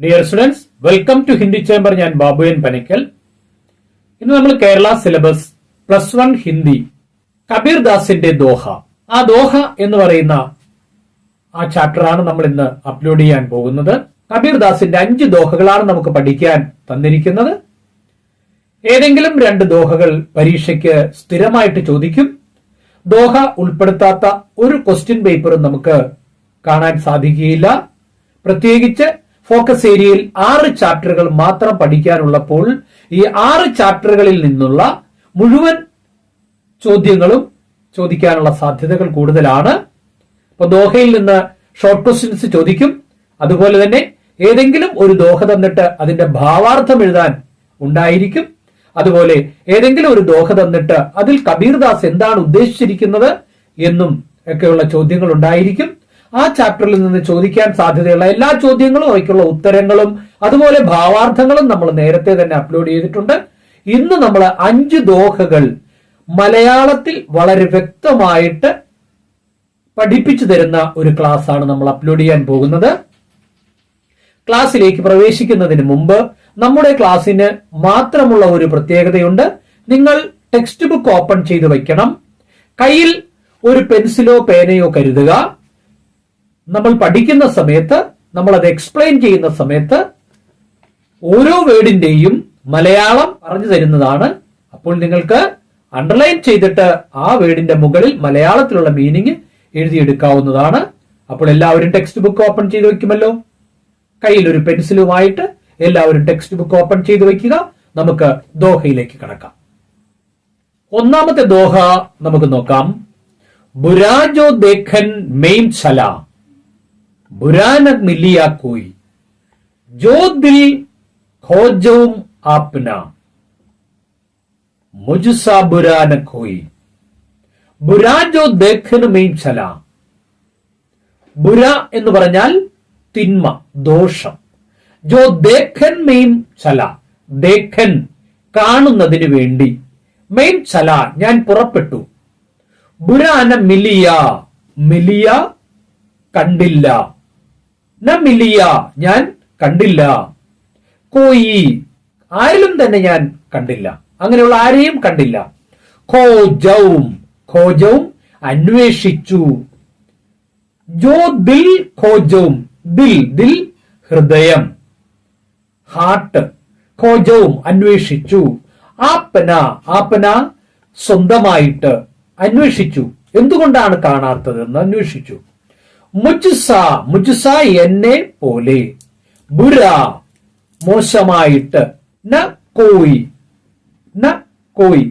Dear students, welcome to Hindi chamber. ഞാൻ ബാബുയൻ പനിക്കൽ. ഇന്ന് നമ്മൾ കേരള സിലബസ് +1 ഹിന്ദി കബീർ ദാസിന്റെ ദോഹ, ആ ദോഹ എന്ന് പറയുന്ന ആ ചാപ്റ്ററാണ് നമ്മൾ ഇന്ന് അപ്ലോഡ് ചെയ്യാൻ പോകുന്നത്. കബീർ ദാസിന്റെ 5 ദോഹകളാണ് നമുക്ക് പഠിക്കാൻ തന്നിരിക്കുന്നത്. ഏതെങ്കിലും 2 ദോഹകൾ പരീക്ഷയ്ക്ക് സ്ഥിരമായിട്ട് ചോദിക്കും. ദോഹ ഉൾപ്പെടുത്താത്ത ഒരു ക്വസ്റ്റ്യൻ പേപ്പറും നമുക്ക് കാണാൻ സാധിക്കുകയില്ല. പ്രത്യേകിച്ച് ഫോക്കസ് ഏരിയയിൽ 6 ചാപ്റ്ററുകൾ മാത്രം പഠിക്കാനുള്ളപ്പോൾ ഈ 6 ചാപ്റ്ററുകളിൽ നിന്നുള്ള മുഴുവൻ ചോദ്യങ്ങളും ചോദിക്കാനുള്ള സാധ്യതകൾ കൂടുതലാണ്. അപ്പൊ ദോഹയിൽ നിന്ന് ഷോർട്ട് ക്വസ്റ്റ്യൻസ് ചോദിക്കും. അതുപോലെ തന്നെ ഏതെങ്കിലും ഒരു ദോഹ തന്നിട്ട് അതിന്റെ ഭാവാർത്ഥം എഴുതാൻ ഉണ്ടായിരിക്കും. അതുപോലെ ഏതെങ്കിലും ഒരു ദോഹ തന്നിട്ട് അതിൽ കബീർ ദാസ് എന്താണ് ഉദ്ദേശിച്ചിരിക്കുന്നത് എന്നും ഒക്കെയുള്ള ചോദ്യങ്ങൾ ഉണ്ടായിരിക്കും. ആ ചാപ്റ്ററിൽ നിന്ന് ചോദിക്കാൻ സാധ്യതയുള്ള എല്ലാ ചോദ്യങ്ങളും അവയ്ക്കുള്ള ഉത്തരങ്ങളും അതുപോലെ ഭാവാർത്ഥങ്ങളും നമ്മൾ നേരത്തെ തന്നെ അപ്ലോഡ് ചെയ്തിട്ടുണ്ട്. ഇന്ന് നമ്മൾ 5 ദോഹകൾ മലയാളത്തിൽ വളരെ വ്യക്തമായിട്ട് പഠിപ്പിച്ചു തരുന്ന ഒരു ക്ലാസ് ആണ് നമ്മൾ അപ്ലോഡ് ചെയ്യാൻ പോകുന്നത്. ക്ലാസ്സിലേക്ക് പ്രവേശിക്കുന്നതിന് മുമ്പ് നമ്മുടെ ക്ലാസ്സിന് മാത്രമുള്ള ഒരു പ്രത്യേകതയുണ്ട്. നിങ്ങൾ ടെക്സ്റ്റ് ബുക്ക് ഓപ്പൺ ചെയ്ത് വയ്ക്കണം. കയ്യിൽ ഒരു പെൻസിലോ പേനയോ കരുതുക. നമ്മൾ പഠിക്കുന്ന സമയത്ത്, നമ്മൾ അത് എക്സ്പ്ലെയിൻ ചെയ്യുന്ന സമയത്ത് ഓരോ വേർഡിന്റെയും മലയാളം പറഞ്ഞു തരുന്നതാണ്. അപ്പോൾ നിങ്ങൾക്ക് അണ്ടർലൈൻ ചെയ്തിട്ട് ആ വേർഡിന്റെ മുകളിൽ മലയാളത്തിലുള്ള മീനിങ് എഴുതിയെടുക്കാവുന്നതാണ്. അപ്പോൾ എല്ലാവരും ടെക്സ്റ്റ് ബുക്ക് ഓപ്പൺ ചെയ്ത് വെക്കുമല്ലോ. കയ്യിൽ ഒരു പെൻസിലുമായിട്ട് എല്ലാവരും ടെക്സ്റ്റ് ബുക്ക് ഓപ്പൺ ചെയ്ത് വെക്കുക. നമുക്ക് ദോഹയിലേക്ക് കടക്കാം. ഒന്നാമത്തെ ദോഹ നമുക്ക് നോക്കാം. ബുരാ ജോ ദേഖൻ മെയിം ചല, बुरा न मिलिया कोई, जो दिल खोजऊं आपना, मुझसा बुरा न कोई. बुरा जो देखन में चला. ബുര എന്ന് പറഞ്ഞാൽ തിന്മ, ദോഷം. ജോ ദേഖൻ മെയിം ചല, ദേഖൻ കാണുന്നതിന് വേണ്ടി, മെയിം ചല ഞാൻ പുറപ്പെട്ടു. ബുരാന മിലിയ, മിലിയ കണ്ടില്ല. ന മിലിയ ഞാൻ കണ്ടില്ല. കോയി ആരിലും തന്നെ ഞാൻ കണ്ടില്ല, അങ്ങനെയുള്ള ആരെയും കണ്ടില്ല. ഖോജവും, ഖോജവും അന്വേഷിച്ചു. ജോ ദിൽ ഖോജവും, ദിൽ, ദിൽ ഹൃദയം, ഹാർട്ട്. ഖോജവും അന്വേഷിച്ചു. ആപ്പന, ആപ്പന സ്വന്തമായിട്ട് അന്വേഷിച്ചു. എന്തുകൊണ്ടാണ് കാണാത്തതെന്ന് അന്വേഷിച്ചു. മുജ്സ, മുജ്സ എന്നെ പോലെ. ബുര മോശമായിട്ട്. ന കോയി, ന കോയി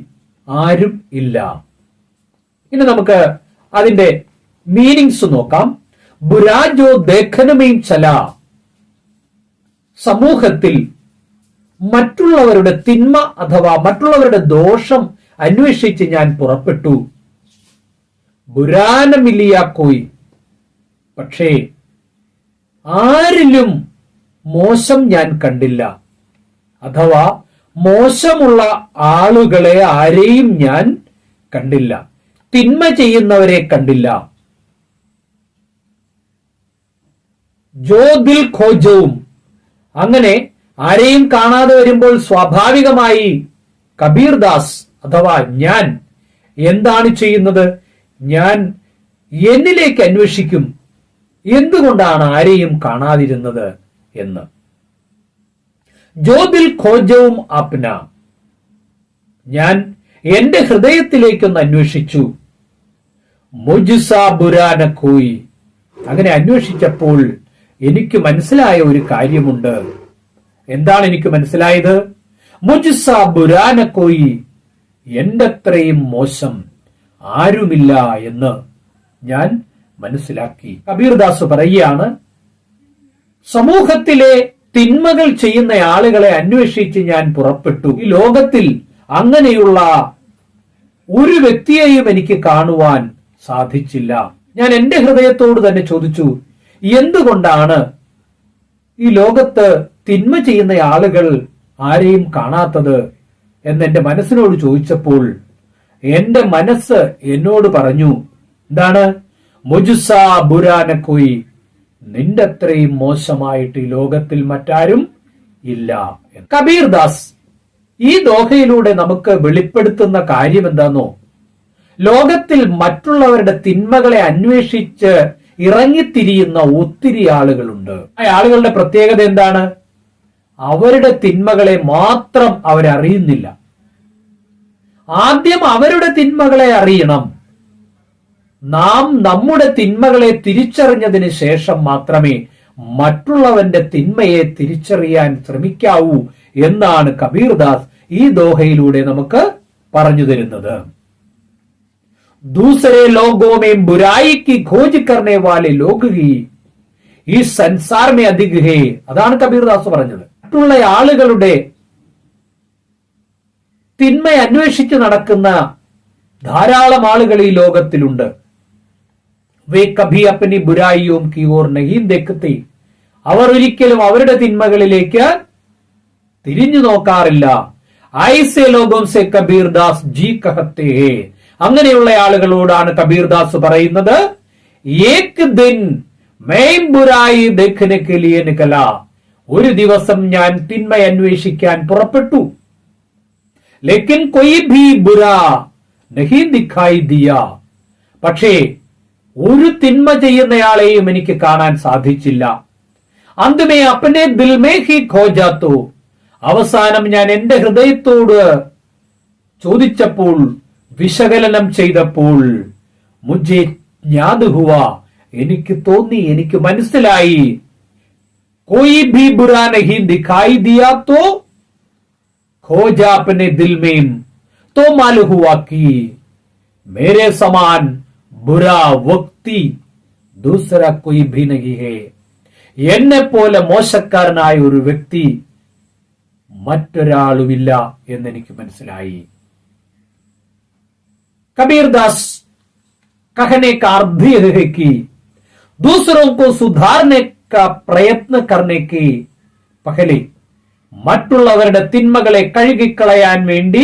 ആരും ഇല്ല. ഇനി നമുക്ക് അതിന്റെ മീനിങ്സ് നോക്കാം. ബുരാ ജോ ദേഖനമേം ചല, സമൂഹത്തിൽ മറ്റുള്ളവരുടെ തിന്മ അഥവാ മറ്റുള്ളവരുടെ ദോഷം അന്വേഷിച്ച് ഞാൻ പുറപ്പെട്ടു. ബുരാനമിലിയ കോയി, പക്ഷേ ആരിലും മോശം ഞാൻ കണ്ടില്ല. അഥവാ മോശമുള്ള ആളുകളെ ആരെയും ഞാൻ കണ്ടില്ല, തിന്മ ചെയ്യുന്നവരെ കണ്ടില്ല. ജോദിൽ ഖോജവും, അങ്ങനെ ആരെയും കാണാതെ വരുമ്പോൾ സ്വാഭാവികമായി കബീർ ദാസ് അഥവാ ഞാൻ എന്താണ് ചെയ്യുന്നത്? ഞാൻ എന്നിലേക്ക് അന്വേഷിക്കും, എന്തുകൊണ്ടാണ് ആരെയും കാണാതിരുന്നത് എന്ന്. ജോദിൽ ഖോജവും ആപ്ന, ഞാൻ എന്റെ ഹൃദയത്തിലേക്കൊന്ന് അന്വേഷിച്ചു. മുജ്സ ബുരാന കോയി, അങ്ങനെ അന്വേഷിച്ചപ്പോൾ എനിക്ക് മനസ്സിലായ ഒരു കാര്യമുണ്ട്. എന്താണ് എനിക്ക് മനസ്സിലായത്? മുജ്സ ബുരാന കോയി, എന്റെ അത്രയും മോശം ആരുമില്ല എന്ന് ഞാൻ മനസ്സിലാക്കി. കബീർ ദാസ് പറയുകയാണ്, സമൂഹത്തിലെ തിന്മകൾ ചെയ്യുന്ന ആളുകളെ അന്വേഷിച്ച് ഞാൻ പുറപ്പെട്ടു. ഈ ലോകത്തിൽ അങ്ങനെയുള്ള ഒരു വ്യക്തിയെയും എനിക്ക് കാണുവാൻ സാധിച്ചില്ല. ഞാൻ എന്റെ ഹൃദയത്തോട് തന്നെ ചോദിച്ചു, എന്തുകൊണ്ടാണ് ഈ ലോകത്ത് തിന്മ ചെയ്യുന്ന ആളുകൾ ആരെയും കാണാത്തത് എന്ന് എന്റെ മനസ്സിനോട് ചോദിച്ചപ്പോൾ എന്റെ മനസ്സ് എന്നോട് പറഞ്ഞു, എന്താണ്? മുജ്സ ബുരാന കോയി, നിന്റെ അത്രയും മോശമായിട്ട് ഈ ലോകത്തിൽ മറ്റാരും ഇല്ല. കബീർ ദാസ് ഈ ദോഹയിലൂടെ നമുക്ക് വെളിപ്പെടുത്തുന്ന കാര്യം എന്താണോ, ലോകത്തിൽ മറ്റുള്ളവരുടെ തിന്മകളെ അന്വേഷിച്ച് ഇറങ്ങിത്തിരിയുന്ന ഒത്തിരി ആളുകളുണ്ട്. ആ ആളുകളുടെ പ്രത്യേകത എന്താണ്? അവരുടെ തിന്മകളെ മാത്രം അവരറിയുന്നില്ല. ആദ്യം അവരുടെ തിന്മകളെ അറിയണം. നാം നമ്മുടെ തിന്മകളെ തിരിച്ചറിഞ്ഞതിന് ശേഷം മാത്രമേ മറ്റുള്ളവന്റെ തിന്മയെ തിരിച്ചറിയാൻ ശ്രമിക്കാവൂ എന്നാണ് കബീർദാസ് ഈ ദോഹയിലൂടെ നമുക്ക് പറഞ്ഞു തരുന്നത്. दूसरे लोगों में बुराई की खोज करने वाले लोग ही ഈ സംസാർ മേ അധിക് ഹേ. അതാണ് കബീർദാസ് പറഞ്ഞത്. മറ്റുള്ള ആളുകളുടെ തിന്മ അന്വേഷിച്ച് നടക്കുന്ന ധാരാളം ആളുകൾ ഈ ലോകത്തിലുണ്ട്. വേ കഭി അപ്പനി ബുരായിയോം കി ഓർ നഹീ ദേഖ്തേ. അവർ ഒരിക്കലും അവരുടെ തിന്മകളിലേക്ക് തിരിഞ്ഞു നോക്കാറില്ല. ഐസേ ലോഗോം സെ കബീർദാസ് ജി കഹത്തെ ഹേ. അങ്ങനെയുള്ള ആളുകളോടാണ് കബീർദാസ് പറയുന്നത്, ഏക് ദിൻ मैं ബുരായി देखने के लिए निकला. ഒരു ദിവസം ഞാൻ തിന്മ അന്വേഷിക്കാൻ പുറപ്പെട്ടു. ലേക്കിൻ कोई भी बुरा नहीं दिखाई दिया. പക്ഷേ ഒരു തിന്മ ചെയ്യുന്നയാളെയും എനിക്ക് കാണാൻ സാധിച്ചില്ല. അന്തമേ അപ്പനെ ദിൽ മേ ഹി ഖോ ജാതോ. അവസാനം ഞാൻ എന്റെ ഹൃദയത്തോട് ചോദിച്ചപ്പോൾ, വിശകലനം ചെയ്തപ്പോൾ, മുझे ജ്ഞാത് ഹുവ, എനിക്ക് തോന്നി, എനിക്ക് മനസ്സിലായി, कोई भी बुरा नहीं दिखाई दिया तो खोजा अपने दिल में तो मालूम हुआ कि मेरे समान बुरा व्यक्ति दूसरा कोई भी नहीं है. എന്നെ പോലെ മോശക്കാരനായ ഒരു വ്യക്തി മറ്റൊരാളുമില്ല എന്നെനിക്ക് മനസ്സിലായി. कबीरदास कहने का अर्थ यह है कि दूसरों को सुधारने का प्रयत्न करने के पहले മറ്റുള്ളവരുടെ തിന്മകളെ കഴുകിക്കളയാൻ വേണ്ടി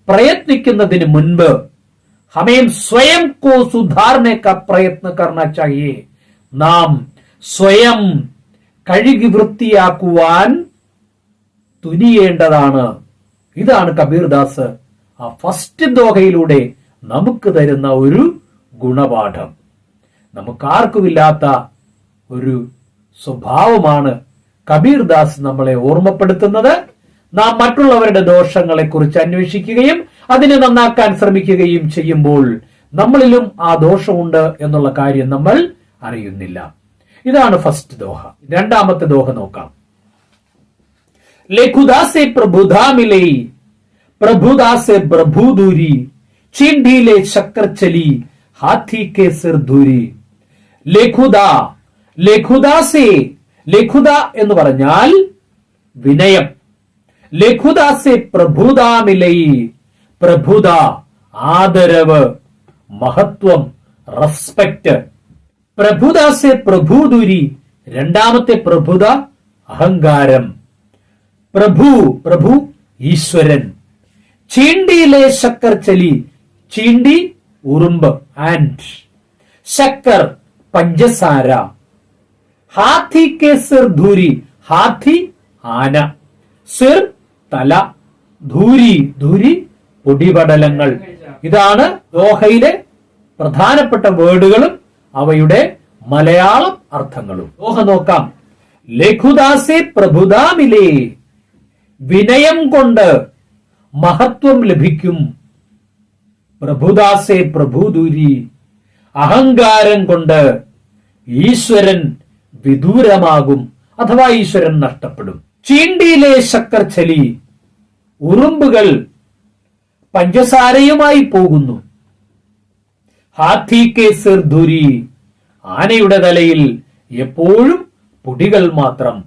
പ്രയത്നിക്കുന്നതിന് മുൻപ് ഹമേം സ്വയം കോ സുധാർനെ കാ പ്രയത്ന കർണ ചാഹിയേ. നാം സ്വയം കഴുകി വൃത്തിയാക്കുവാൻ തുനിയേണ്ടതാണ്. ഇതാണ് കബീർദാസ് ആ ഫസ്റ്റ് ദോഹയിലൂടെ നമുക്ക് തരുന്ന ഒരു ഗുണപാഠം. നമുക്കാർക്കുമില്ലാത്ത ഒരു സ്വഭാവമാണ് കബീർദാസ് നമ്മളെ ഓർമ്മപ്പെടുത്തുന്നത്. നാം മറ്റുള്ളവരുടെ ദോഷങ്ങളെ കുറിച്ച് അന്വേഷിക്കുകയും അതിനെ നന്നാക്കാൻ ശ്രമിക്കുകയും ചെയ്യുമ്പോൾ നമ്മളിലും ആ ദോഷമുണ്ട് എന്നുള്ള കാര്യം നമ്മൾ അറിയുന്നില്ല. ഇതാണ് ഫസ്റ്റ് ദോഹ. രണ്ടാമത്തെ ദോഹ നോക്കാം. ലേഖുദാസെ പ്രഭുധാ മിലേ പ്രഭുദാസെ പ്രഭുദൂരി ചിണ്ഡിയിലെ ശക്കർ ചലി ഹാത്തി കെ സിർ ധൂരി. ലേഖുദ, ലേഖുദാസെ, ലേഖുദ എന്ന് പറഞ്ഞാൽ വിനയം. ലേഖുദാസെ പ്രഭുദാമിലൈ, പ്രഭുദ ആദരവ്, മഹത്വം, റെസ്പെക്ട്. പ്രഭുദാസെ പ്രഭുദൂരി, രണ്ടാമത്തെ പ്രഭുദ അഹങ്കാരം. പ്രഭു, പ്രഭു ഈശ്വരൻ. ചീണ്ടിയിലെ ശക്കർ ചലി, ചീണ്ടി ഉറുമ്പ് ആൻഡ്, ശക്കർ പഞ്ചസാര. ഹാത്തി കെ സിർ ധൂരി, ഹാത്തി ആന, സിർ തല, ധൂരി, ധൂരി പൊടിപടലങ്ങൾ. ഇതാണ് ദോഹയിലെ പ്രധാനപ്പെട്ട വേർഡുകളും അവയുടെ മലയാളം അർത്ഥങ്ങളും. ദോഹ നോക്കാം. ലേഖുദാസെ പ്രഭുദാമിലേ, വിനയം കൊണ്ട് മഹത്വം ലഭിക്കും. പ്രഭുദാസെ പ്രഭുദൂരി, അഹങ്കാരം കൊണ്ട് ഈശ്വരൻ വിദൂരമാകും അഥവാ ഈശ്വരൻ നഷ്ടപ്പെടും. ചീണ്ടിയിലെ ശക്കർ ചലി, ഉറുമ്പുകൾ പഞ്ചസാരയുമായി പോകുന്നു. ഹാത്തി കെ സിർ ധൂരി, ആനയുടെ തലയിൽ എപ്പോഴും പൊടികൾ മാത്രം.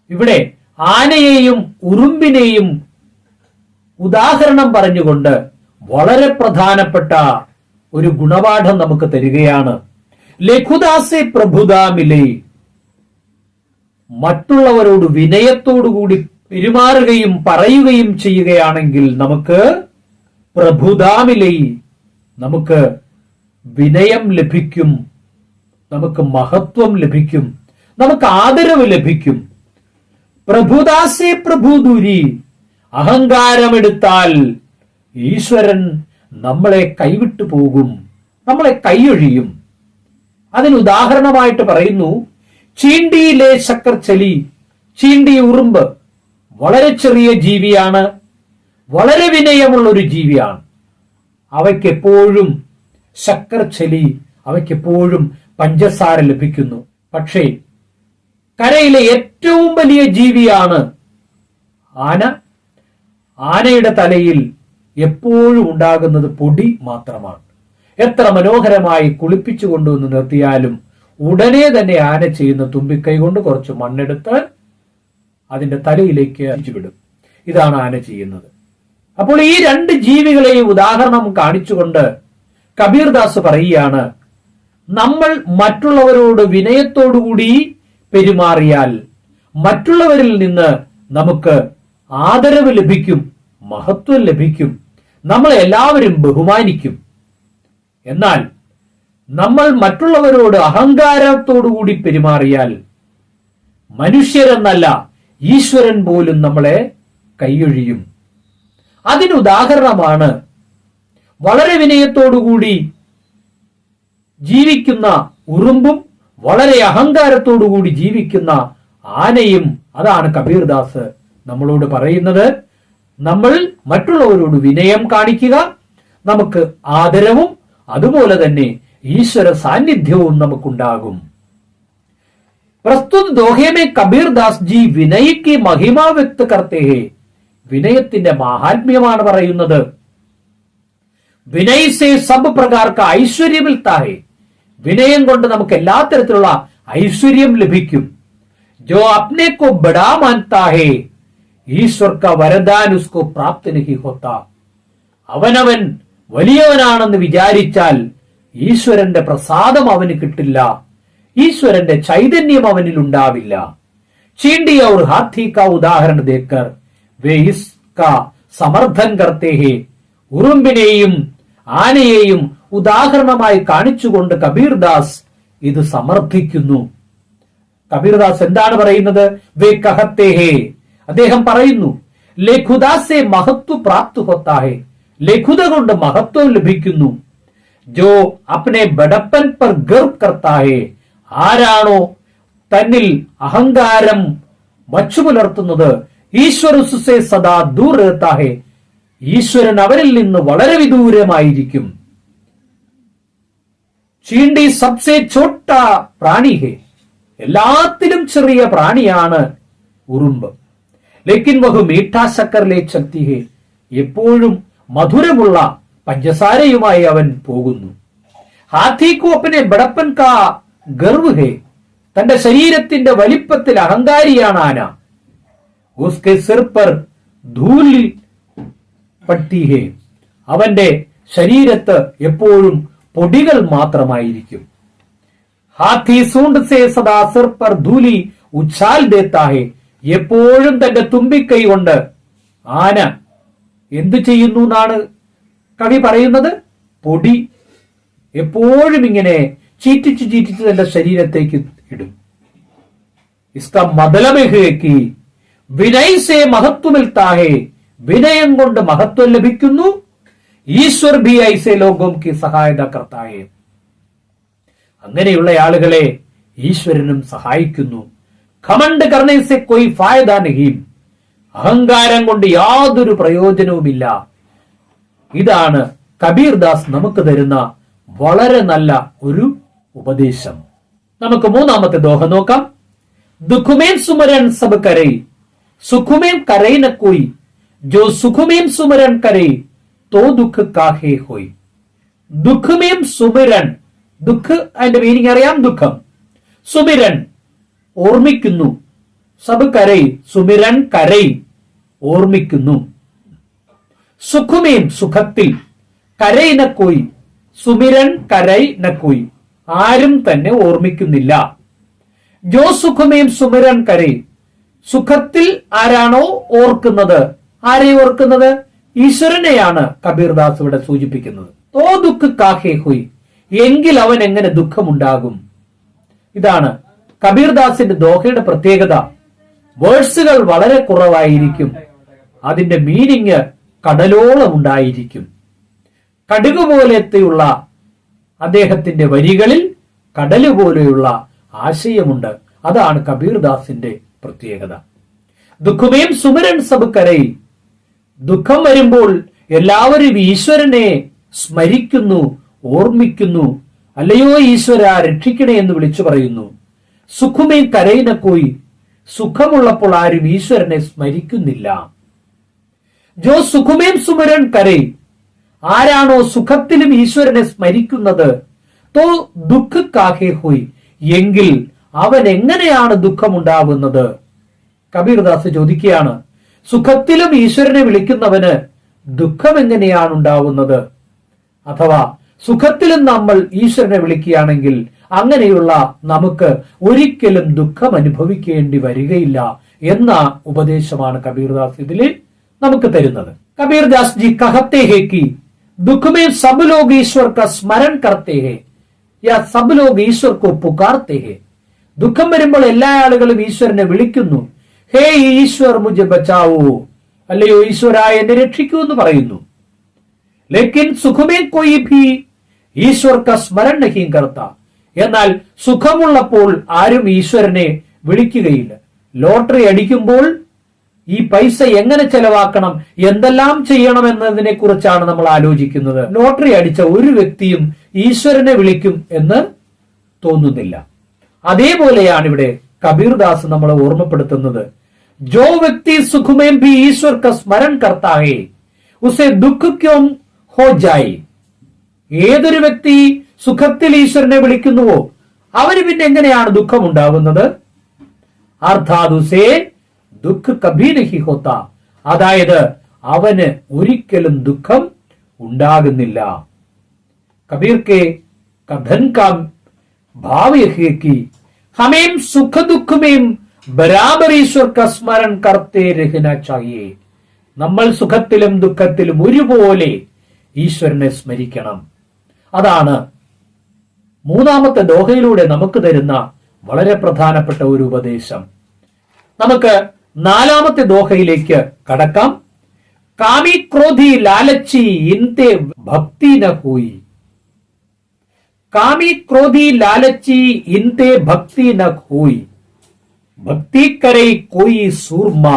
ഇവിടെ ആനയെയും ഉറുമ്പിനെയും ഉദാഹരണം പറഞ്ഞുകൊണ്ട് വളരെ പ്രധാനപ്പെട്ട ഒരു ഗുണപാഠം നമുക്ക് തരികയാണ്. ലേഖുദാസെ പ്രഭുദാമിലേ, മറ്റുള്ളവരോട് വിനയത്തോടുകൂടി പെരുമാറുകയും പറയുകയും ചെയ്യുകയാണെങ്കിൽ നമുക്ക് പ്രഭുദാമിലൈ, നമുക്ക് വിനയം ലഭിക്കും, നമുക്ക് മഹത്വം ലഭിക്കും, നമുക്ക് ആദരവ് ലഭിക്കും. പ്രഭുദാസേ പ്രഭുദൂരി, അഹങ്കാരമെടുത്താൽ ഈശ്വരൻ നമ്മളെ കൈവിട്ടു പോകും, നമ്മളെ കൈയൊഴിയും. അതിന് ഉദാഹരണമായിട്ട് പറയുന്നു, ചീണ്ടിയിലെ ശക്കർച്ചലി. ചീണ്ടി ഉറുമ്പ് വളരെ ചെറിയ ജീവിയാണ്, വളരെ വിനയമുള്ള ഒരു ജീവിയാണ്. അവയ്ക്കെപ്പോഴും ശക്കർച്ചലി, അവയ്ക്കെപ്പോഴും പഞ്ചസാര ലഭിക്കുന്നു. പക്ഷേ കരയിലെ ഏറ്റവും വലിയ ജീവിയാണ് ആന. ആനയുടെ തലയിൽ എപ്പോഴും ഉണ്ടാകുന്നത് പൊടി മാത്രമാണ്. എത്ര മനോഹരമായി കുളിപ്പിച്ചു കൊണ്ടുവന്ന് നിർത്തിയാലും ഉടനെ തന്നെ ആന ചെയ്യുന്ന തുമ്പിക്കൈ കൊണ്ട് കുറച്ച് മണ്ണെടുത്ത് അതിന്റെ തലയിലേക്ക് അഴിച്ചുവിടും. ഇതാണ് ആന ചെയ്യുന്നത്. അപ്പോൾ ഈ രണ്ട് ജീവികളെയും ഉദാഹരണം കാണിച്ചുകൊണ്ട് കബീർദാസ് പറയുകയാണ്, നമ്മൾ മറ്റുള്ളവരോട് വിനയത്തോടുകൂടി പെരുമാറിയാൽ മറ്റുള്ളവരിൽ നിന്ന് നമുക്ക് ആദരവ് ലഭിക്കും, മഹത്വം ലഭിക്കും, നമ്മളെ എല്ലാവരും ബഹുമാനിക്കും. എന്നാൽ നമ്മൾ മറ്റുള്ളവരോട് അഹങ്കാരത്തോടുകൂടി പെരുമാറിയാൽ മനുഷ്യരെന്നല്ല ഈശ്വരൻ പോലും നമ്മളെ കൈയൊഴിയും. അതിനുദാഹരണമാണ് വളരെ വിനയത്തോടുകൂടി ജീവിക്കുന്ന ഉറുമ്പും വളരെ അഹങ്കാരത്തോടുകൂടി ജീവിക്കുന്ന ആനയും. അതാണ് കബീർദാസ് നമ്മളോട് പറയുന്നത്. നമ്മൾ മറ്റുള്ളവരോട് വിനയം കാണിക്കുക, നമുക്ക് ആദരവും അതുപോലെ തന്നെ ഈശ്വര സാന്നിധ്യവും നമുക്കുണ്ടാകും. പ്രസ്തുത ദോഹേ में കബീർദാസ് ജി വിനയ की महिमा व्यक्त करते हैं. വിനയത്തിന്റെ മാഹാത്മ്യമാണ് പറയുന്നത്. വിനയ് സേ സബ് പ്രകാർ കാ ഐശ്വര്യ മിൽത്താ ഹൈ. വിനയം കൊണ്ട് നമുക്ക് എല്ലാ തരത്തിലുള്ള ഐശ്വര്യം ലഭിക്കും. ജോ അപ്നെ കോ ബഡാ മാൻതാ ഹൈ, ഈശ്വർ കാ വരദാൻ ഉസ്കോ പ്രാപ്ത് നഹി ഹോത്താ. അവനവൻ വലിയവനാണെന്ന് വിചാരിച്ചാൽ ഈശ്വരന്റെ പ്രസാദം അവന് കിട്ടില്ല, ഈശ്വരന്റെ ചൈതന്യം അവനിൽ ഉണ്ടാവില്ല. ചീണ്ടി और हाथी का उदाहरण देकर वे इसका समर्थन करते हैं. ഉറുമ്പിനെയും ആനയെയും ഉദാഹരണമായി കാണിച്ചുകൊണ്ട് കബീർദാസ് ഇത് സമർത്ഥിക്കുന്നു. കബീർദാസ് എന്താണ് പറയുന്നത്? വേ കഹത്തെ ഹേ, അദ്ദേഹം പറയുന്നു, ലഘുദാസെ മഹത്വ പ്രാപ്ത് ഹോത്താ ഹേ. ലഘുത കൊണ്ട് മഹത്വം ലഭിക്കുന്നു. ജോ അപ്നെ ബഡപ്പൻ പർ ഗർവ് കർത്താ ഹേ, ആരാണോ തന്നിൽ അഹങ്കാരം വച്ചു പുലർത്തുന്നത്, ഈശ്വർ ഉസ്സെ സദാ ദൂർ രഹത്താ ഹേ, ഈശ്വരൻ അവരിൽ നിന്ന് വളരെ വിദൂരമായിരിക്കും. ചീണ്ടി സബ്സെ ഛോട്ട പ്രാണി ഹേ, എല്ലാത്തിലും ചെറിയ പ്രാണിയാണ് ഉറുമ്പ്. ലേക്കിൻ വഹു മീഠാ ശക്കർ ലേ ചൽത്തി ഹേ, എപ്പോഴും മധുരമുള്ള പഞ്ചസാരയുമായി അവൻ പോകുന്നു. ഹാഥിക്കു അപ്പനെ ബടപ്പൻ കാ ഗർവ് ഹേ, തന്റെ ശരീരത്തിന്റെ വലിപ്പത്തിൽ അഹങ്കാരിയാണ് ആന. ഉസ്കെ സിർ പർ ധൂൽ പട്ടി ഹേ, അവന്റെ ശരീരത്ത് എപ്പോഴും പൊടികൾ മാത്രമായിരിക്കും. ഹാഥി സൂണ്ട് സേ സദാ സിർ പർ ധൂലി ഉച്ഛാൽ ദേത്താ ഹേ, എപ്പോഴും തന്റെ തുമ്പിക്കൈ കൊണ്ട് ആന എന്തു ചെയ്യുന്നു എന്നാണ് കവി പറയുന്നത്? പൊടി എപ്പോഴും ഇങ്ങനെ ചീറ്റിച്ച് തന്റെ ശരീരത്തേക്ക് ഇടും. ഇസ്കാ മതലബ് ഹേ കി വിനയ് സേ മഹത്വ മിൽത്താ ഹേ, വിനയം കൊണ്ട് മഹത്വം ലഭിക്കുന്നു. ഈശ്വർ ഭി ഐസേ ലോഗോം കി സഹായത കർത്താ ഹേ, അങ്ങനെയുള്ള ആളുകളെ ഈശ്വരനും സഹായിക്കുന്നു. ഘമണ്ഡ് കർണേ സേ കോയി ഫായദ നഹീ, അഹങ്കാരം കൊണ്ട് യാതൊരു പ്രയോജനവുമില്ല. ഇതാണ് കബീർദാസ് നമുക്ക് തരുന്ന വളരെ നല്ല ഒരു ഉപദേശം. നമുക്ക് മൂന്നാമത്തെ ദോഹ നോക്കാം. ദുഃഖമേം സുമരൻ സബ് കരൈ, സുഖമേം കരൈ ന കോയി, ജോ സുഖമേം സുമരൻ കരൈ തോ ദുഃഖ കാഹേ ഹോയ്. ദുഃഖമേം സുമിരൻ, ദുഃഖ് അതിന്റെ മീനിങ് അറിയാം, ദുഃഖം. സുമിരൻ ഓർമ്മിക്കുന്നു, സബ് കരൈ സുമിരൻ കരൈ ഓർമ്മിക്കുന്നു. സുഖമേം സുഖത്തിൽ, കരൈ ന കോയി സുമിരൻ കരൈ ന കോയി ആരും തന്നെ ഓർമ്മിക്കുന്നില്ല. ജോ സുഖമേം സുമിരൻ കരൈ, സുഖത്തിൽ ആരാണോ ഓർക്കുന്നത്, ആരെ ഓർക്കുന്നത്? ഈശ്വരനെയാണ് കബീർദാസ് ഇവിടെ സൂചിപ്പിക്കുന്നത്. തോ ദുഃഖ കാഹേ ഹുയ്, എങ്കിൽ അവൻ എങ്ങനെ ദുഃഖമുണ്ടാകും? ഇതാണ് കബീർദാസിന്റെ ദോഹയുടെ പ്രത്യേകത. വേഴ്സുകൾ വളരെ കുറവായിരിക്കും, അതിന്റെ മീനിങ് കടലോളം ഉണ്ടായിരിക്കും. കടുക് പോലത്തെയുള്ള അദ്ദേഹത്തിന്റെ വരികളിൽ കടല് പോലെയുള്ള ആശയമുണ്ട്. അതാണ് കബീർദാസിന്റെ പ്രത്യേകത. ദുഃഖമേം സുമരൻ സബ് കരൈ, ദുഃഖം വരുമ്പോൾ എല്ലാവരും ഈശ്വരനെ സ്മരിക്കുന്നു, ഓർമ്മിക്കുന്നു. അല്ലയോ ഈശ്വര രക്ഷിക്കണേ എന്ന് വിളിച്ചു പറയുന്നു. സുഖമേ കരയിന കോയി, സുഖമുള്ളപ്പോൾ ആരും ഈശ്വരനെ സ്മരിക്കുന്നില്ല. ജോ സുഖമേം സുമരൻ കരൈ, ആരാണോ സുഖത്തിലും ഈശ്വരനെ സ്മരിക്കുന്നത്, തോ ദുഃഖ കാഹേ ഹോയ്, എങ്കിൽ അവൻ എങ്ങനെയാണ് ദുഃഖമുണ്ടാവുന്നത്? കബീർദാസ് ചോദിക്കുകയാണ്, സുഖത്തിലും ഈശ്വരനെ വിളിക്കുന്നവന് ദുഃഖം എങ്ങനെയാണ് ഉണ്ടാവുന്നത്? അഥവാ സുഖത്തിലും നമ്മൾ ഈശ്വരനെ വിളിക്കുകയാണെങ്കിൽ അങ്ങനെയുള്ള നമുക്ക് ഒരിക്കലും ദുഃഖം അനുഭവിക്കേണ്ടി വരികയില്ല എന്ന ഉപദേശമാണ് കബീർദാസ് ഇതിൽ നമുക്ക് തരുന്നത്. കബീർദാസ് ജി കഹത്തെ ഹേ കി ദുഃഖമേ സബ് ലോഗ് ഈശ്വർ കാ സ്മരൺ കർത്തെ ഹേ യാ സബ് ലോഗ് ഈശ്വർ കോ പുകാർത്തെ ഹേ. ദുഃഖം വരുമ്പോൾ എല്ലാ ആളുകളും ഈശ്വരനെ വിളിക്കുന്നു. ഹേ ഈശ്വർ മുझे ബച്ചാവോ, അല്ലയോ ഈശ്വര എന്നെ രക്ഷിക്കൂ എന്ന് പറയുന്നു. ലേക്കിൻ സുഖമേ കോയി ഭി ഈശ്വർ കാ സ്മരൺ നഹീ കർത്ത, എന്നാൽ സുഖമുള്ളപ്പോൾ ആരും ഈശ്വരനെ വിളിക്കുകയില്ല. ലോട്ടറി അടിക്കുമ്പോൾ ഈ പൈസ എങ്ങനെ ചെലവാക്കണം, എന്തെല്ലാം ചെയ്യണം എന്നതിനെ കുറിച്ചാണ് നമ്മൾ ആലോചിക്കുന്നത്. ലോട്ടറി അടിച്ച ഒരു വ്യക്തിയും ഈശ്വരനെ വിളിക്കും എന്ന് തോന്നുന്നില്ല. അതേപോലെയാണ് ഇവിടെ കബീർദാസ് നമ്മളെ ഓർമ്മപ്പെടുത്തുന്നത്. ജോ വ്യക്തി സുഖമേം ഭി ഈശ്വർ കാ സ്മരൺ കർത്താ ഹേ ഉസേ ദുഃഖ് ക്യോം ഹോ ജായേ. ഏതൊരു വ്യക്തി സുഖത്തിൽ ഈശ്വരനെ വിളിക്കുന്നുവോ അവന് പിന്നെ എങ്ങനെയാണ് ദുഃഖം ഉണ്ടാവുന്നത്? അർത്ഥാതുസേ ദുഃഖ് കഭി നഹി ഹോത്ത, അതായത് അവന് ഒരിക്കലും ദുഃഖം ഉണ്ടാകുന്നില്ല. കബീർ കെ കഥൻ കാ ഭാവ യഹ് കി ഹമേം സുഖ ദുഃഖമേം ബരാബർ ഈശ്വർ കാ സ്മരൺ കർത്തേ രഹ്നാ ചാഹിയേ. നമ്മൾ സുഖത്തിലും ദുഃഖത്തിലും ഒരുപോലെ ഈശ്വരനെ സ്മരിക്കണം. അതാണ് മൂന്നാമത്തെ ദോഹയിലൂടെ നമുക്ക് തരുന്ന വളരെ പ്രധാനപ്പെട്ട ഒരു ഉപദേശം. നമുക്ക് നാലാമത്തെ ദോഹയിലേക്ക് കടക്കാം. കാമി ക്രോധി ലാലച്ചി ഇൻതേ ഭക്തി ന ഹോയി. കാമി ക്രോധി ലാലച്ചി ഇൻതേ ഭക്തി ന ഹോയി. ഭക്തി കരൈ കോയി സൂർമ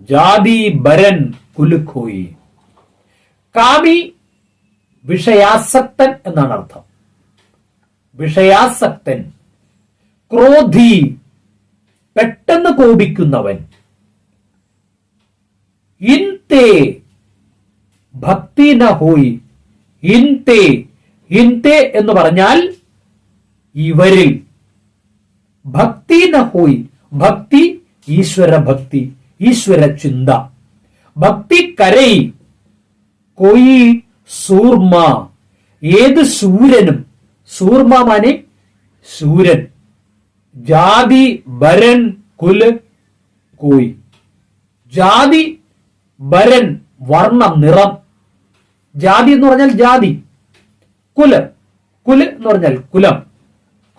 ജാതി ബരൻ കുൽ ഖോയി. കാമി വിഷയാസക്തൻ എന്നാണ് അർത്ഥം. വിഷയാസക്തൻ. ക്രോധി പെട്ടെന്ന് കോപിക്കുന്നവൻ. ഇൻതേ ഭക്തി ന ഹോയി. ഇൻതേ, ഇൻതേ എന്ന് പറഞ്ഞാൽ ഇവരിൽ. ഭക്തി ന ഹോയി, ഭക്തി ഈശ്വര ഭക്തി, ഈശ്വര ചിന്ത. ഭക്തി കരൈ കോയി സൂർമ, ഏത് സൂര്യനും, സൂർമ മാനെ സൂര്യൻ. ജാതി ബരൻ കുൽ കോയി. ജാതി ബരൻ വർണ്ണം, നിറം. ജാതി എന്ന് പറഞ്ഞാൽ ജാതി. കുല്, കുല് എന്ന് പറഞ്ഞാൽ കുലം.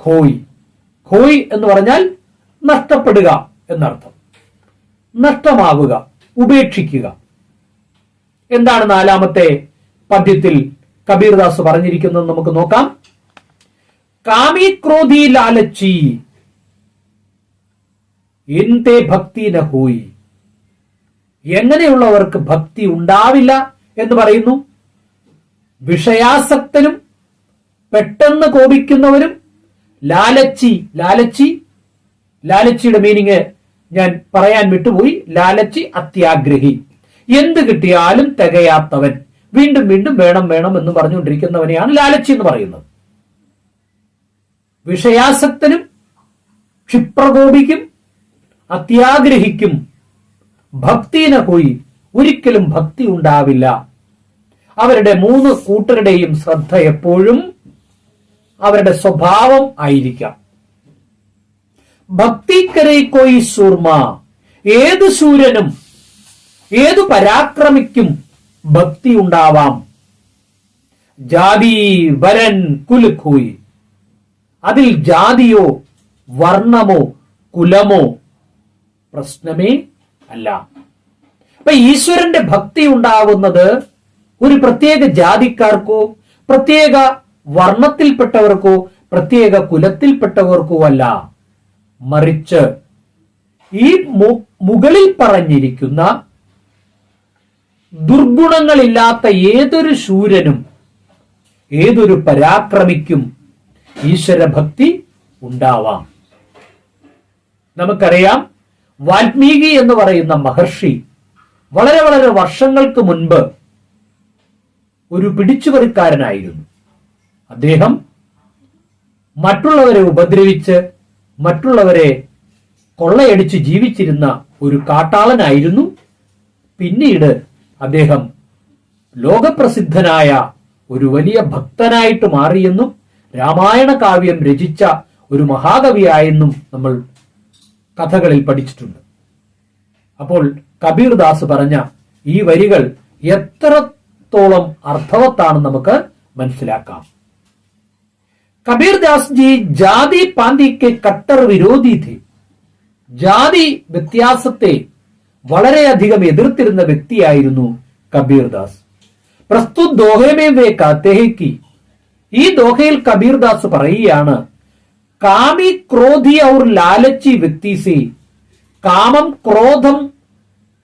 ഖോയ്, ഖോയ് എന്ന് പറഞ്ഞാൽ നഷ്ടപ്പെടുക എന്നർത്ഥം. നഷ്ടമാവുക, ഉപേക്ഷിക്കുക. എന്താണ് നാലാമത്തെ പദ്യത്തിൽ കബീർദാസ് പറഞ്ഞിരിക്കുന്നത് നമുക്ക് നോക്കാം. കാമി ക്രോധി ലാലച്ചി ഇൻതേ ഭക്തി ന ഹോയി. എങ്ങനെയുള്ളവർക്ക് ഭക്തി ഉണ്ടാവില്ല എന്ന് പറയുന്നു? വിഷയാസക്തനും പെട്ടെന്ന് കോപിക്കുന്നവരും ലാലച്ചി. ലാലച്ചി, ലാലച്ചിയുടെ മീനിങ് ഞാൻ പറയാൻ വിട്ടുപോയി. ലാലച്ചി അത്യാഗ്രഹി, എന്ത് കിട്ടിയാലും തികയാത്തവൻ, വീണ്ടും വീണ്ടും വേണം വേണം എന്ന് പറഞ്ഞുകൊണ്ടിരിക്കുന്നവനെയാണ് ലാലച്ചി എന്ന് പറയുന്നത്. വിഷയാസക്തനും ക്ഷിപ്രകോപിക്കും അത്യാഗ്രഹിക്കും ഭക്തിന പോയി ഒരിക്കലും ഭക്തി ഉണ്ടാവില്ല. അവരുടെ മൂന്ന് കൂട്ടരുടെയും ശ്രദ്ധ എപ്പോഴും അവരുടെ സ്വഭാവം ആയിരിക്കാം. ഭക്തിക്കരൈ കോയി സൂർമ, ഏത് സൂര്യനും ഏതു പരാക്രമിക്കും ഭക്തി ഉണ്ടാവാം. ജാതി വരൻ കുൽ ഖോയി, അതിൽ ജാതിയോ വർണ്ണമോ കുലമോ പ്രശ്നമേ അല്ല. അപ്പൊ ഈശ്വരന്റെ ഭക്തി ഉണ്ടാകുന്നത് ഒരു പ്രത്യേക ജാതിക്കാർക്കോ പ്രത്യേക വർണ്ണത്തിൽപ്പെട്ടവർക്കോ പ്രത്യേക കുലത്തിൽപ്പെട്ടവർക്കോ അല്ല, മറിച്ച് ഈ മുകളിൽ പറഞ്ഞിരിക്കുന്ന ദുർഗുണങ്ങളില്ലാത്ത ഏതൊരു ശൂരനും ഏതൊരു പരാക്രമിക്കും ഈശ്വരഭക്തി ഉണ്ടാവാം. നമുക്കറിയാം, വാൽമീകി എന്ന് പറയുന്ന മഹർഷി വളരെ വളരെ വർഷങ്ങൾക്ക് മുൻപ് ഒരു പിടിച്ചുപറിക്കാരനായിരുന്നു. അദ്ദേഹം മറ്റുള്ളവരെ ഉപദ്രവിച്ച് മറ്റുള്ളവരെ കൊള്ളയടിച്ച് ജീവിച്ചിരുന്ന ഒരു കാട്ടാളനായിരുന്നു. പിന്നീട് അദ്ദേഹം ലോകപ്രസിദ്ധനായ ഒരു വലിയ ഭക്തനായിട്ട് മാറിയെന്നും രാമായണ കാവ്യം രചിച്ച ഒരു മഹാകവിയായെന്നും നമ്മൾ കഥകളിൽ പഠിച്ചിട്ടുണ്ട്. അപ്പോൾ കബീർദാസ് പറഞ്ഞ ഈ വരികൾ എത്രത്തോളം അർത്ഥവത്താണെന്ന് നമുക്ക് മനസ്സിലാക്കാം. കബീർദാസ് ജി ജാതി പാന്തിക്ക് കട്ടർ വിരോധി थे. ജാതി വ്യത്യാസത്തെ വളരെയധികം എതിർത്തിരുന്ന വ്യക്തിയായിരുന്നു കബീർദാസ്. പ്രസ്തുത ദോഹമേ വേ കാത്തെ ഹേ കി, ഈ ദോഹയിൽ കബീർദാസ് പറയുകയാണ്, കാമി ക്രോധി ഔർ ലാലച്ചി വ്യക്തി സെ, കാമം ക്രോധം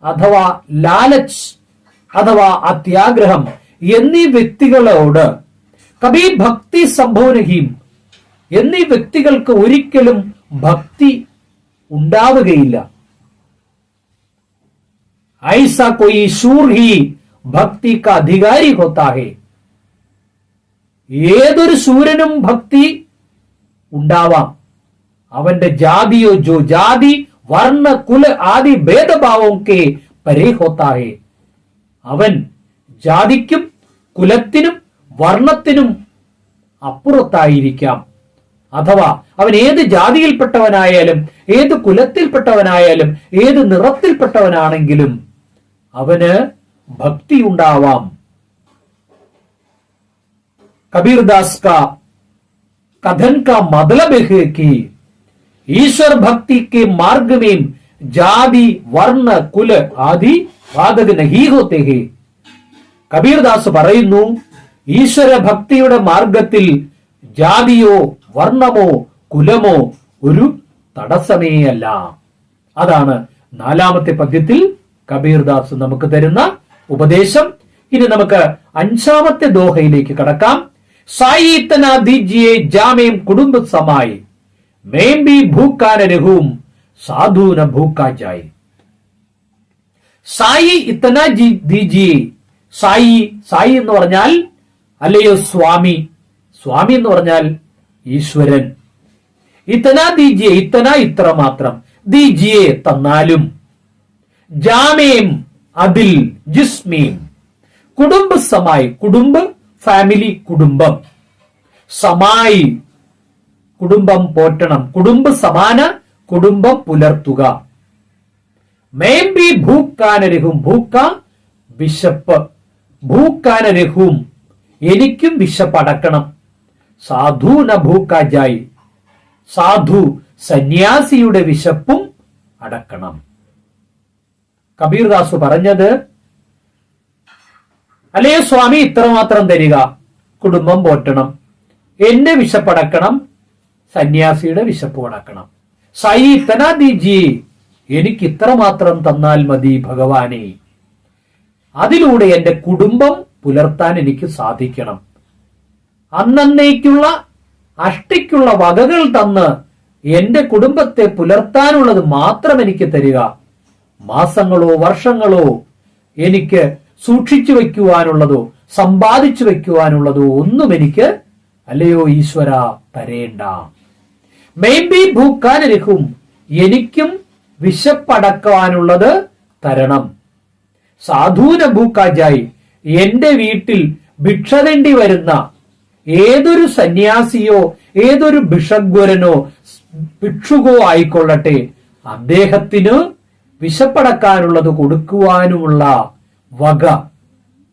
അഥവാ ലാലച്ച് അഥവാ അത്യാഗ്രഹം എന്നീ വ്യക്തികളോട് കബി ഭക്തി സംഭവനഹീം, എന്നീ വ്യക്തികൾക്ക് ഒരിക്കലും ഭക്തി ഉണ്ടാവുകയില്ല. ഐസാ കോയി ശൂർ ഹി ഭക്തി കാ അധികാരി ഹോത്താ ഹേ, ഏതൊരു ശൂരനും ഭക്തി ഉണ്ടാവാം. അവന്റെ ജാതിയോ ജോ ജാതി വർണ്ണ കുല ആദി ഭേദഭാവോ കെ പരേ ഹോത്താ ഹേ, അവൻ ജാതിക്കും കുലത്തിനും വർണ്ണത്തിനും അപ്പുറത്തായിരിക്കാം. അഥവാ അവൻ ഏത് ജാതിയിൽപ്പെട്ടവനായാലും ഏത് കുലത്തിൽപ്പെട്ടവനായാലും ഏത് നിറത്തിൽപ്പെട്ടവനാണെങ്കിലും അവന് ഭക്തി ഉണ്ടാവാം. कबीरदास का कथन का मतलब है कि ईश्वर भक्ति के मार्ग में जाति वर्ण कुल आदि बाधक नहीं होते हैं. കബീർദാസ് പറയുന്നു, ഈശ്വര ഭക്തിയുടെ മാർഗത്തിൽ ജാതിയോ വർണ്ണമോ കുലമോ ഒരു തടസ്സമേയല്ല. അതാണ് നാലാമത്തെ പദ്യത്തിൽ കബീർദാസ് നമുക്ക് തരുന്ന ഉപദേശം. ഇനി നമുക്ക് അഞ്ചാമത്തെ ദോഹയിലേക്ക് കടക്കാം. സായി ഇത്തനാ ദീജിയെ ജാമേം കുടുംബ സമായി, മേം ബി ഭൂക്കാ ന രഹൂം സാധു ന ഭൂക്കാ ജായ്. സായി ഇത്തനാ ദീജിയെ, സായി, സായി എന്ന് പറഞ്ഞാൽ അല്ലയോ സ്വാമി, സ്വാമി എന്ന് പറഞ്ഞാൽ ഈശ്വരൻ. ഇത്തനാ ദീജിയെ, ഇത്തന ഇത്ര മാത്രം, ദീജിയെ തന്നാലും, ജാമേം അതിൽ, ജിസ്മീം കുടുംബ സമായി, കുടുംബ ഫാമിലി കുടുംബം, സമായി കുടുംബം പോറ്റണം, കുടുംബ സമാന കുടുംബം പുലർത്തുക. മേം ബി ഭൂക്കാനരഹും, ഭൂക്ക വിശപ്പ്, ഭൂക്കാനരഹും എനിക്കും വിശപ്പടക്കണം. സാധു ന ഭൂക്ക ജായ്, സാധു സന്യാസിയുടെ വിശപ്പും അടക്കണം. കബീർദാസ് പറഞ്ഞത്, അല്ലേ സ്വാമി ഇത്രമാത്രം തരിക, കുടുംബം പോറ്റണം, എന്റെ വിശപ്പടക്കണം, സന്യാസിയുടെ വിശപ്പ് അടക്കണം. സായി ഇത്തനാ ദീജി, എനിക്ക് ഇത്രമാത്രം തന്നാൽ മതി ഭഗവാനെ, അതിലൂടെ എന്റെ കുടുംബം പുലർത്താൻ എനിക്ക് സാധിക്കണം. അന്നേക്കുള്ള അഷ്ടിക്കുള്ള വകകൾ തന്ന് എന്റെ കുടുംബത്തെ പുലർത്താനുള്ളത് മാത്രം എനിക്ക് തരിക. മാസങ്ങളോ വർഷങ്ങളോ എനിക്ക് സൂക്ഷിച്ചു വയ്ക്കുവാനുള്ളതോ സമ്പാദിച്ചു വയ്ക്കുവാനുള്ളതോ ഒന്നും എനിക്ക് അല്ലയോ ഈശ്വര തരേണ്ട. മേംബി ഭൂക്കാനരഹും, എനിക്കും വിശപ്പടക്കാനുള്ളത് തരണം. സാധൂന ഭൂക്കാജായി, എന്റെ വീട്ടിൽ ഭിക്ഷ തേണ്ടി വരുന്ന ഏതൊരു സന്യാസിയോ ഏതൊരു ഭിഷഗ്വരനോ ഭിക്ഷുകോ ആയിക്കൊള്ളട്ടെ, അദ്ദേഹത്തിന് വിശപ്പടക്കാനുള്ളത് കൊടുക്കുവാനുമുള്ള വക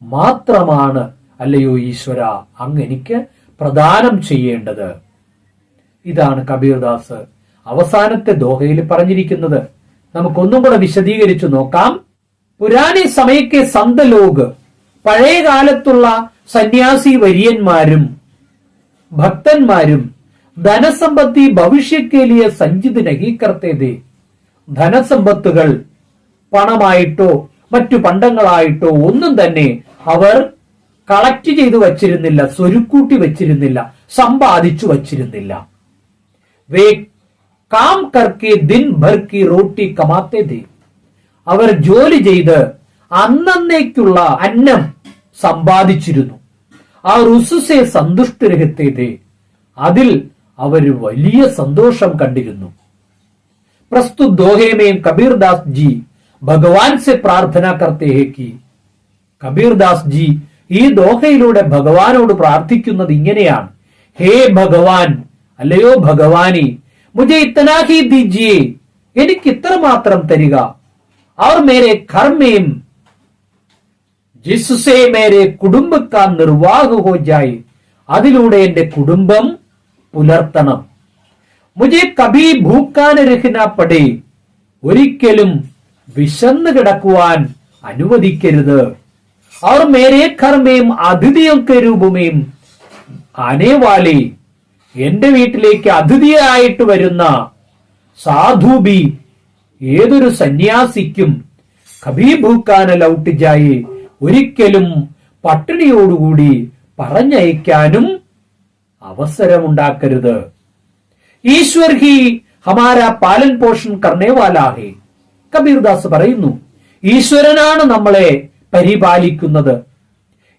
മാത്രമാണ് അല്ലയോ ഈശ്വര അങ്ങ് എനിക്ക് പ്രദാനം ചെയ്യേണ്ടത്. ഇതാണ് കബീർദാസ് അവസാനത്തെ ദോഹയിൽ പറഞ്ഞിരിക്കുന്നത്. നമുക്കൊന്നും കൂടെ വിശദീകരിച്ചു നോക്കാം. പുരാനി സമയക്കെ സന്ത ലോക്, പഴയ കാലത്തുള്ള സന്യാസി വര്യന്മാരും ഭക്തന്മാരും ധനസമ്പത്തി ഭവിഷ്യക്കേലിയ സഞ്ചിത് നഹി കർത്തേ थे. ധനസമ്പത്തുകൾ പണമായിട്ടോ മറ്റു പണ്ടങ്ങളായിട്ടോ ഒന്നും തന്നെ അവർ കളക്ട് ചെയ്തു വച്ചിരുന്നില്ല, സ്വരുക്കൂട്ടി വച്ചിരുന്നില്ല, സമ്പാദിച്ചു വച്ചിരുന്നില്ല. വേ കാം കർക്കെ ദിൻ ഭർ കി റോട്ടി കമാത്തെ थे. അവർ ജോലി ചെയ്ത് അന്നേക്കുള്ള അന്നം സമ്പാദിച്ചിരുന്നു. ആ റുസുസെ സന്തുഷ്ട രഹത്തെ थे. അതിൽ അവർ വലിയ സന്തോഷം കണ്ടിരുന്നു. പ്രസ്തുത दोहे में കബീർദാസ് ജി ഭഗവാൻ സെ പ്രാർത്ഥന കർത്തേ ഹെ കി. കബീർദാസ് ജി ഈ ദോഹയിലൂടെ ഭഗവാനോട് പ്രാർത്ഥിക്കുന്നത് ഇങ്ങനെയാണ്: ഹേ ഭഗവാൻ, അല്ലയോ ഭഗവാനി, മുझे इतना ही दीजिए, എനിക്ക് ഇത്ര മാത്രം തരിക. और मेरे घर में जिससे मेरे कुटुंब का निर्वाह हो जाए, അതിലൂടെ എന്റെ കുടുംബം പുലർത്തണം. മുझे കഭി ഭൂക്കാൻ രഹന പടേ, ഒരിക്കലും വിശന്നു കിടക്കുവാൻ അനുവദിക്കരുത്. और मेरे घर में അതിഥിयों के रूप में आने वाले, എന്റെ വീട്ടിലേക്ക് അതിഥിയായിട്ട് വരുന്ന സാധുബി, ഏതൊരു സന്യാസിക്കും കഭി ഭൂക്കാൻ ലൗട്ട് ജായേ, ഒരിക്കലും പട്ടിണിയോടുകൂടി പറഞ്ഞയക്കാനും അവസരമുണ്ടാക്കരുത്. ഈശ്വർ ഹി ഹമാരാ പാലൻ പോഷൻ കർണേ വാലാ ഹേ. കബീർദാസ് പറയുന്നു, ഈശ്വരനാണ് നമ്മളെ പരിപാലിക്കുന്നത്.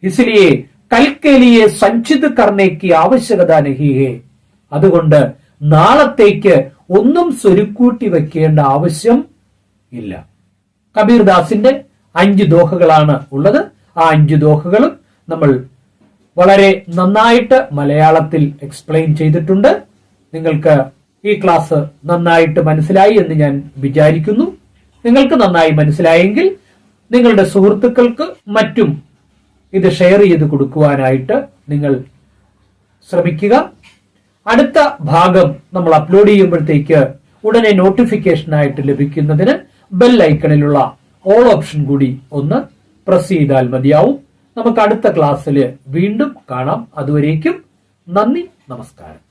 ഇസ്ലിയെ കൽക്കലിയെ സഞ്ചിത് കർണേക്ക് ആവശ്യകത നഹി ഹേ. അതുകൊണ്ട് നാളത്തേക്ക് ഒന്നും സ്വരുക്കൂട്ടി വെക്കേണ്ട ആവശ്യം ഇല്ല. കബീർദാസിന്റെ 5 ദോഹകളാണ് ഉള്ളത്. ആ 5 ദോഹകളും നമ്മൾ വളരെ നന്നായിട്ട് മലയാളത്തിൽ എക്സ്പ്ലെയിൻ ചെയ്തിട്ടുണ്ട്. നിങ്ങൾക്ക് ഈ ക്ലാസ് നന്നായിട്ട് മനസ്സിലായി എന്ന് ഞാൻ വിചാരിക്കുന്നു. നിങ്ങൾക്ക് നന്നായി മനസ്സിലായെങ്കിൽ നിങ്ങളുടെ സുഹൃത്തുക്കൾക്ക് മറ്റും ഇത് ഷെയർ ചെയ്ത് കൊടുക്കുവാനായിട്ട് നിങ്ങൾ ശ്രമിക്കുക. അടുത്ത ഭാഗം നമ്മൾ അപ്ലോഡ് ചെയ്യുമ്പോഴത്തേക്ക് ഉടനെ നോട്ടിഫിക്കേഷനായിട്ട് ലഭിക്കുന്നതിന് ബെൽ ഐക്കണിലുള്ള ഓൾ ഓപ്ഷൻ കൂടി ഒന്ന് പ്രസ് ചെയ്താൽ മതിയാവും. നമുക്ക് അടുത്ത ക്ലാസ്സിൽ വീണ്ടും കാണാം. അതുവരേക്കും നന്ദി, നമസ്കാരം.